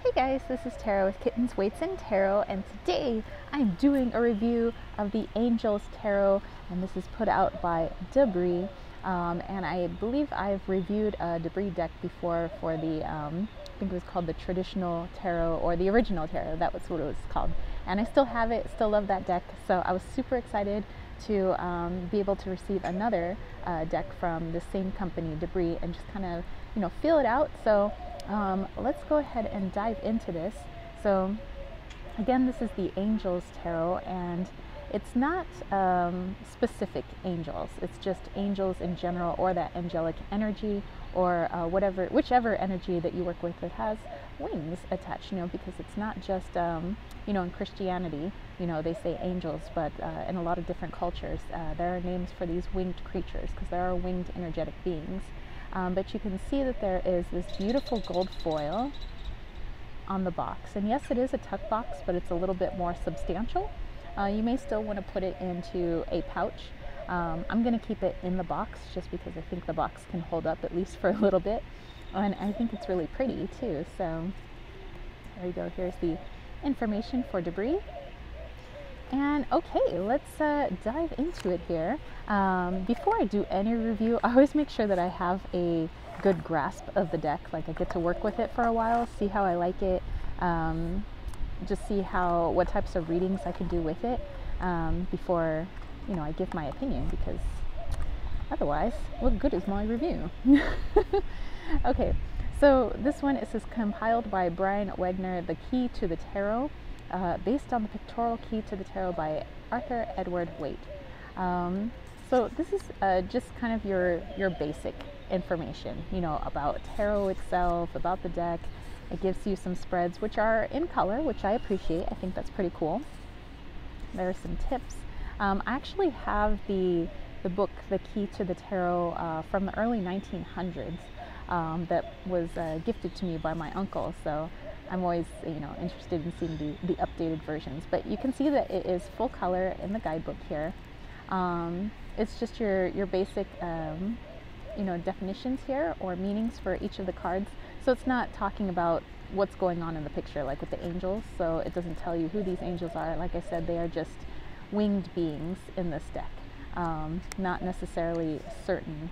Hey guys, this is Tarot with Kittens, Weights, and Tarot, and today I'm doing a review of the Angels Tarot, and this is put out by Debris. And I believe I've reviewed a Debris deck before for the, I think it was called the Traditional Tarot, or the Original Tarot, that was what it was called. And I still have it, still love that deck, so I was super excited to be able to receive another deck from the same company, Debris, and just kind of, feel it out. So let's go ahead and dive into this. So again, this is the Angels Tarot, and it's not specific angels. It's just angels in general, or that angelic energy, or whichever energy that you work with that has wings attached. Because it's not just in Christianity, they say angels, but in a lot of different cultures, there are names for these winged creatures because there are winged energetic beings. But you can see that there is this beautiful gold foil on the box. And yes, it is a tuck box, but it's a little bit more substantial. You may still want to put it into a pouch. I'm going to keep it in the box just because I think the box can hold up at least for a little bit. And I think it's really pretty too. So there you go. Here's the information for Debris. And okay, let's dive into it here. Before I do any review, I always make sure that I have a good grasp of the deck. Like, I get to work with it for a while, see how I like it, just see what types of readings I can do with it before I give my opinion, because otherwise, what good is my review? Okay, so this one, it says compiled by Brian Wagner, The Key to the Tarot. Based on the pictorial key to the tarot by Arthur Edward Waite. So this is just kind of your basic information, about tarot itself, about the deck. It gives you some spreads which are in color, which I appreciate. I think that's pretty cool. There are some tips. I actually have the book, The Key to the Tarot, from the early 1900s that was gifted to me by my uncle. So I'm always, interested in seeing the updated versions. But you can see that it is full color in the guidebook here. It's just your basic, definitions here, or meanings for each of the cards. So it's not talking about what's going on in the picture, like with the angels. So it doesn't tell you who these angels are. Like I said, they are just winged beings in this deck, not necessarily certain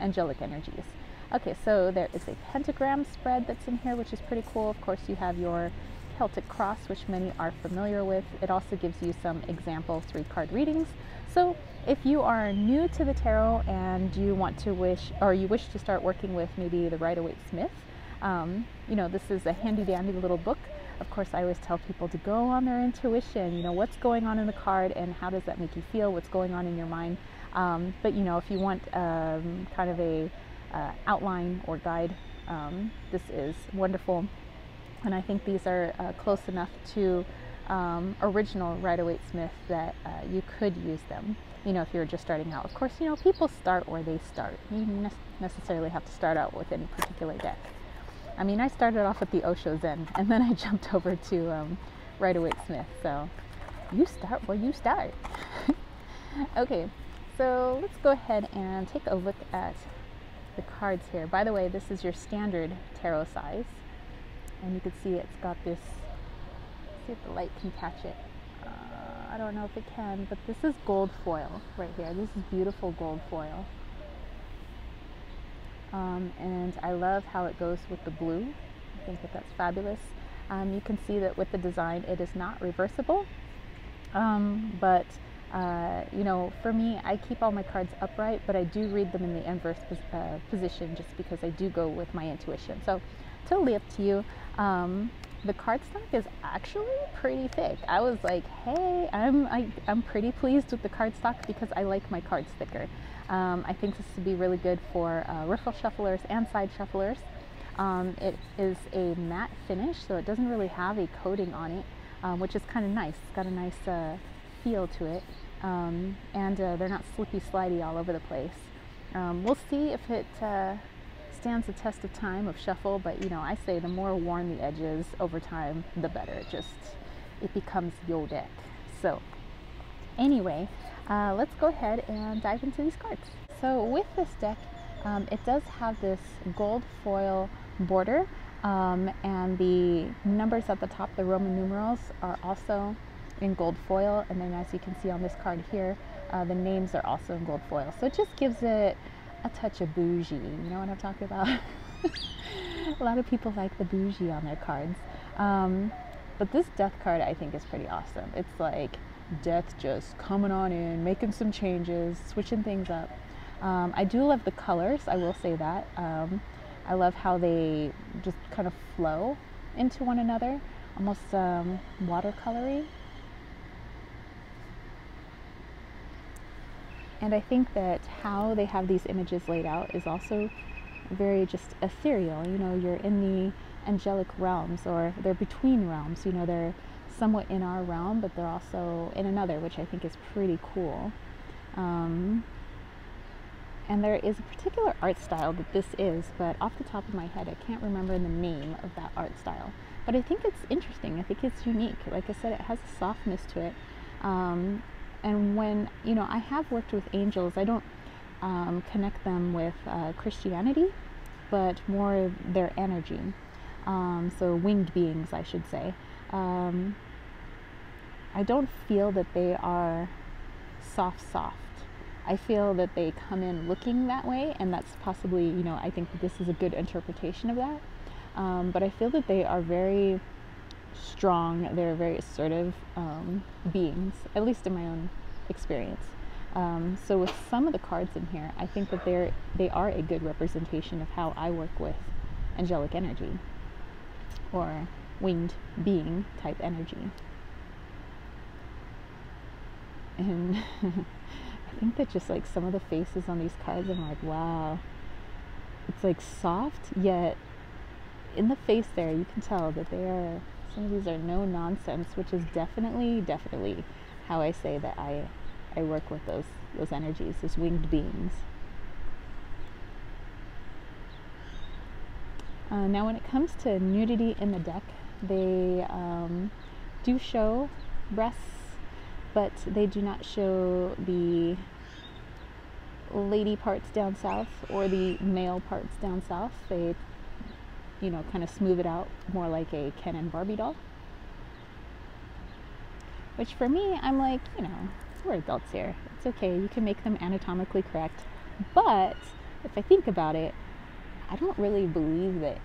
angelic energies. Okay, so there is a pentagram spread that's in here, which is pretty cool. Of course, you have your Celtic cross, which many are familiar with. It also gives you some example 3-card readings. So if you are new to the tarot and you wish to start working with maybe the Rider-Waite-Smith, this is a handy dandy little book. Of course, I always tell people to go on their intuition, what's going on in the card and how does that make you feel, what's going on in your mind. But if you want kind of a outline or guide, this is wonderful, and I think these are close enough to original Rider-Waite-Smith that you could use them, if you're just starting out. Of course, people start where they start. You don't necessarily have to start out with any particular deck. I mean, I started off with the Osho Zen, and then I jumped over to Rider-Waite-Smith, so you start where you start. Okay, so let's go ahead and take a look at the cards here. By the way, this is your standard tarot size, and you can see it's got this, see if the light can catch it. I don't know if it can, but this is gold foil right here. This is beautiful gold foil, and I love how it goes with the blue. I think that's fabulous. You can see that with the design, it is not reversible, but for me, I keep all my cards upright, but I do read them in the inverse position just because I do go with my intuition. So totally up to you. The cardstock is actually pretty thick. I was like, hey, I'm pretty pleased with the cardstock because I like my cards thicker. I think this would be really good for riffle shufflers and side shufflers. It is a matte finish, so it doesn't really have a coating on it, which is kind of nice. It's got a nice feel to it, and they're not slippy slidey all over the place. We'll see if it stands the test of time of shuffle, but I say the more worn the edges over time, the better. It becomes your deck. So anyway, let's go ahead and dive into these cards. So with this deck, It does have this gold foil border, and the numbers at the top, the Roman numerals, are also in gold foil. And then as you can see on this card here, the names are also in gold foil. So it just gives it a touch of bougie. You know what I'm talking about? A lot of people like the bougie on their cards. But this death card I think is pretty awesome. It's like death just coming on in, making some changes, switching things up. I do love the colors, I will say that. I love how they just kind of flow into one another, almost watercolory. And I think that how they have these images laid out is also very just ethereal. You know, you're in the angelic realms, or they're between realms. You know, they're somewhat in our realm, but they're also in another, which I think is pretty cool. And there is a particular art style that this is, but off the top of my head, I can't remember the name of that art style. But I think it's interesting. I think it's unique. Like I said, it has a softness to it. And when, you know, I have worked with angels, I don't connect them with Christianity, but more their energy. So winged beings, I should say. I don't feel that they are soft. I feel that they come in looking that way, and that's possibly, you know, I think that this is a good interpretation of that. But I feel that they are very strong, they're very assertive beings, at least in my own experience. So with some of the cards in here, I think that they are a good representation of how I work with angelic energy, or winged being type energy. And I think that just like some of the faces on these cards, I'm like, wow, it's like soft, yet in the face there you can tell that some of these are no nonsense, which is definitely how I say that I work with those energies, those winged beings. Now when it comes to nudity in the deck, they do show breasts, but they do not show the lady parts down south or the male parts down south. They, you know, kind of smooth it out more like a Ken and Barbie doll. Which for me, I'm like, you know, we're adults here. It's okay, you can make them anatomically correct. But if I think about it, I don't really believe that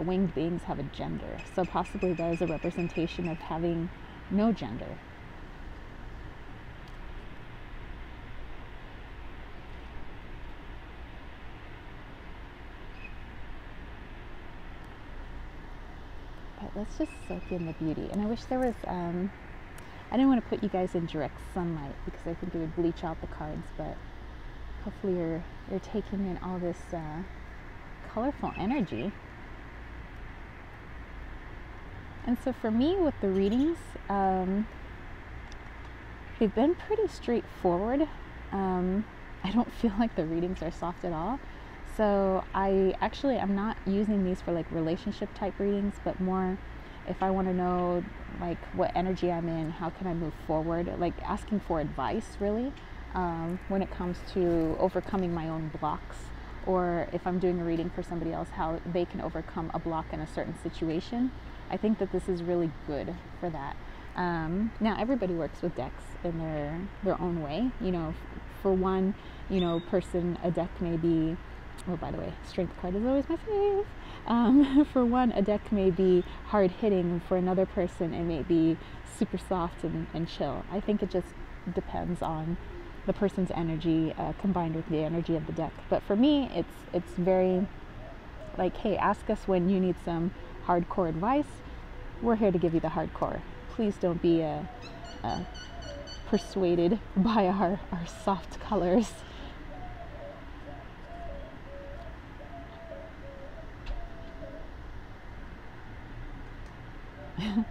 winged beings have a gender. So possibly that is a representation of having no gender. Let's just soak in the beauty. And I wish there was, I didn't want to put you guys in direct sunlight because I think it would bleach out the cards, but hopefully you're taking in all this colorful energy. And so for me with the readings, they've been pretty straightforward. I don't feel like the readings are soft at all. So I'm not using these for like relationship type readings, but more if I want to know like what energy I'm in, how can I move forward, like asking for advice really, when it comes to overcoming my own blocks, or if I'm doing a reading for somebody else, how they can overcome a block in a certain situation. I think that this is really good for that. Now everybody works with decks in their own way. You know, for one, you know, person, a deck may be, oh, by the way, strength card is always my fave. For one, a deck may be hard hitting. For another person, it may be super soft and chill. I think it just depends on the person's energy combined with the energy of the deck. But for me, it's very like, hey, ask us when you need some hardcore advice. We're here to give you the hardcore. Please don't be persuaded by our soft colors. I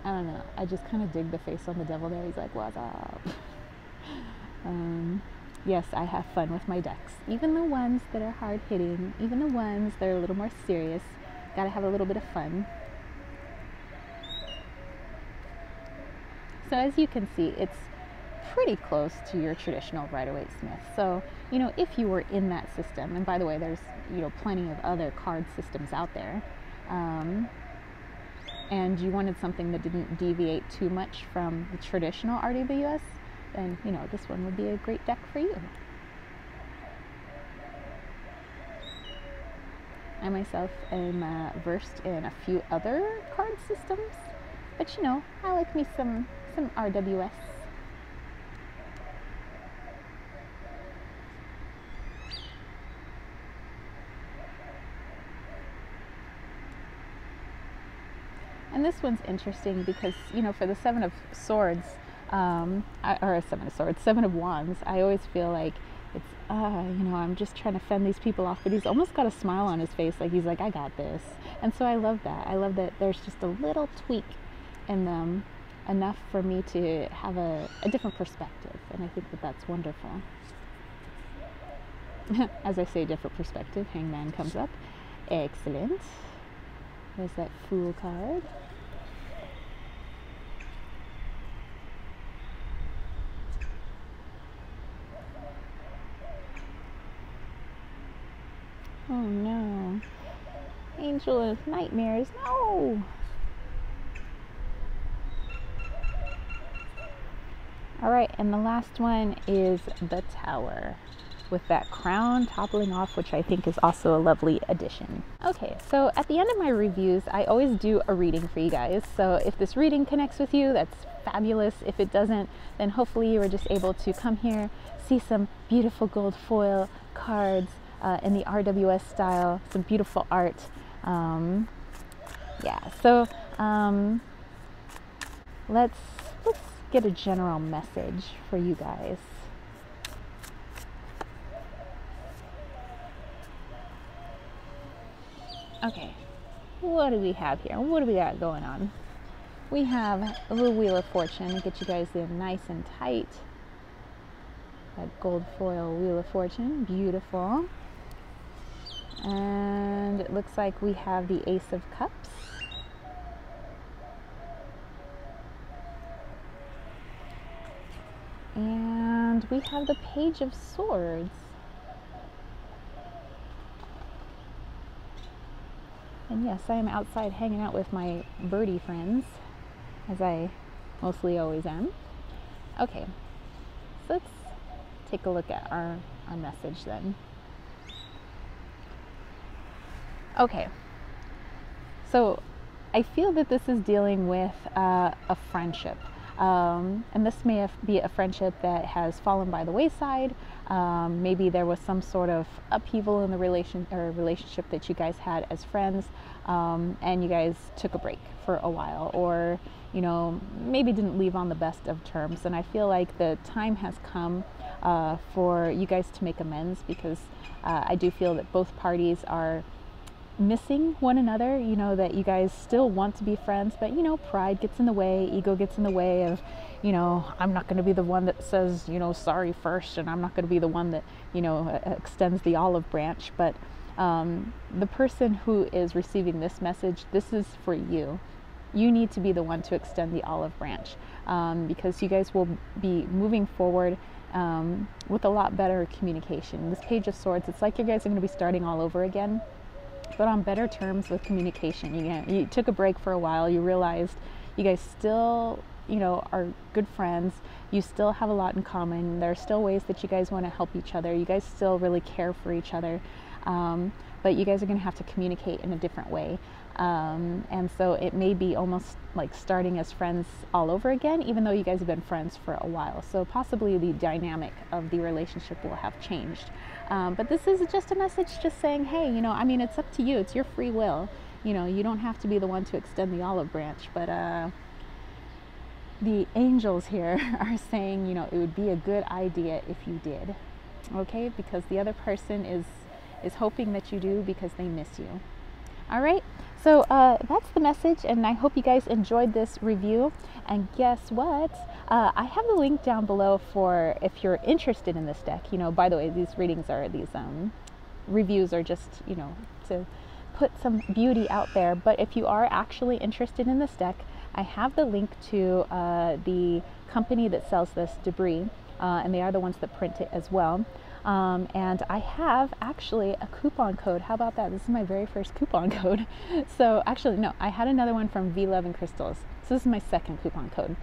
don't know, I just kind of dig the face on the devil there. He's like, what's up? Yes, I have fun with my decks. Even the ones that are hard hitting, even the ones that are a little more serious, gotta have a little bit of fun. So as you can see, it's pretty close to your traditional Rider-Waite Smith. So, you know, if you were in that system, and by the way, there's, you know, plenty of other card systems out there, and you wanted something that didn't deviate too much from the traditional RWS, then, you know, this one would be a great deck for you. I myself am versed in a few other card systems, but, you know, I like me some RWS. And this one's interesting because, you know, for the Seven of Swords, Seven of Wands, I always feel like it's, you know, I'm just trying to fend these people off, but he's almost got a smile on his face, like he's like, I got this. And so I love that. I love that there's just a little tweak in them, enough for me to have a different perspective, and I think that that's wonderful. As I say, different perspective, Hangman comes up. Excellent. There's that Fool card. Oh no. Angel of Nightmares, no! Alright, and the last one is the Tower, with that crown toppling off, which I think is also a lovely addition. Okay, so at the end of my reviews, I always do a reading for you guys. So if this reading connects with you, that's fabulous. If it doesn't, then hopefully you were just able to come here, see some beautiful gold foil cards in the RWS style, some beautiful art. Yeah, so let's get a general message for you guys. Okay, what do we have here? What do we got going on? We have the Wheel of Fortune to get you guys in nice and tight. That gold foil Wheel of Fortune, beautiful. And it looks like we have the Ace of Cups. And we have the Page of Swords. And yes, I am outside hanging out with my birdie friends, as I mostly always am. Okay, so let's take a look at our message then. Okay, so I feel that this is dealing with a friendship. And this may be a friendship that has fallen by the wayside. Maybe there was some sort of upheaval in the relationship that you guys had as friends, and you guys took a break for a while, or, you know, maybe didn't leave on the best of terms. And I feel like the time has come for you guys to make amends, because I do feel that both parties are missing one another. You know, that you guys still want to be friends, but, you know, pride gets in the way, ego gets in the way of, you know, I'm not going to be the one that says, you know, sorry first, and I'm not going to be the one that, you know, extends the olive branch. But the person who is receiving this message, this is for you. You need to be the one to extend the olive branch, because you guys will be moving forward with a lot better communication. This Page of Swords, it's like you guys are going to be starting all over again, but on better terms with communication. You took a break for a while. You realized you guys still, you know, are good friends. You still have a lot in common. There are still ways that you guys want to help each other. You guys still really care for each other. But you guys are going to have to communicate in a different way. And so it may be almost like starting as friends all over again, even though you guys have been friends for a while. So possibly the dynamic of the relationship will have changed. But this is just a message just saying, hey, you know, I mean, it's up to you. It's your free will. You know, you don't have to be the one to extend the olive branch. But the angels here are saying, you know, it would be a good idea if you did. Okay? Because the other person is hoping that you do, because they miss you. All right, so that's the message, and I hope you guys enjoyed this review. And guess what? I have the link down below for if you're interested in this deck. You know, by the way, these reviews are just, you know, to put some beauty out there. But if you are actually interested in this deck, I have the link to the company that sells this debris, and they are the ones that print it as well. And I have actually a coupon code. How about that? This is my very first coupon code. So actually, no, I had another one from V Love and Crystals. So this is my second coupon code.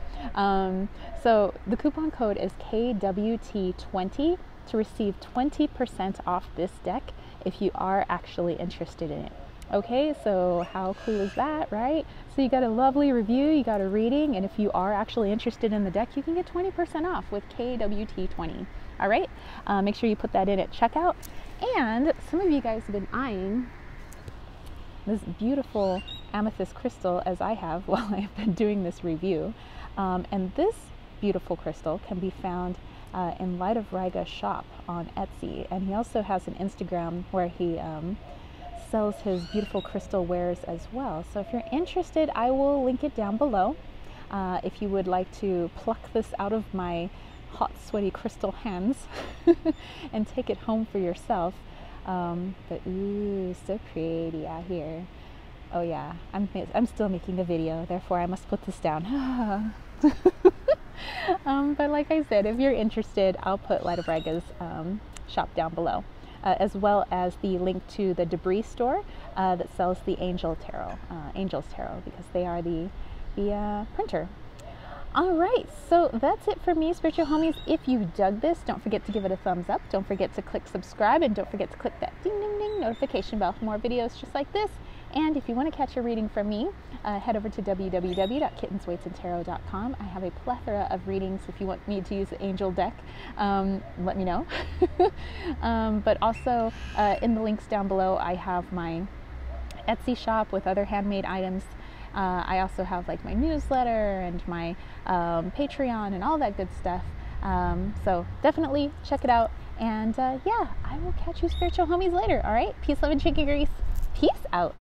So the coupon code is KWT20 to receive 20% off this deck if you are actually interested in it. Okay, so how cool is that, right? So you got a lovely review, you got a reading, and if you are actually interested in the deck, you can get 20% off with KWT20. All right, make sure you put that in at checkout. And some of you guys have been eyeing this beautiful amethyst crystal, as I have while I've been doing this review. And this beautiful crystal can be found in Light of Riga shop on Etsy. And he also has an Instagram where he sells his beautiful crystal wares as well. So if you're interested, I will link it down below. If you would like to pluck this out of my hot, sweaty crystal hands and take it home for yourself. But ooh, so pretty out here. Oh yeah, I'm still making a video, therefore I must put this down. But like I said, if you're interested, I'll put Light of Riga's shop down below, as well as the link to the debris store that sells the Angel's Tarot, because they are the printer. All right, so that's it for me, spiritual homies. If you dug this, don't forget to give it a thumbs up. Don't forget to click subscribe, and don't forget to click that ding ding ding notification bell for more videos just like this. And if you want to catch a reading from me, head over to www.kittenswaitsandtarot.com. I have a plethora of readings. If you want me to use the angel deck, let me know. But also in the links down below, I have my Etsy shop with other handmade items. I also have like my newsletter and my Patreon and all that good stuff. So definitely check it out. And yeah, I will catch you spiritual homies later. All right, peace, love, and chicken grease. Peace out.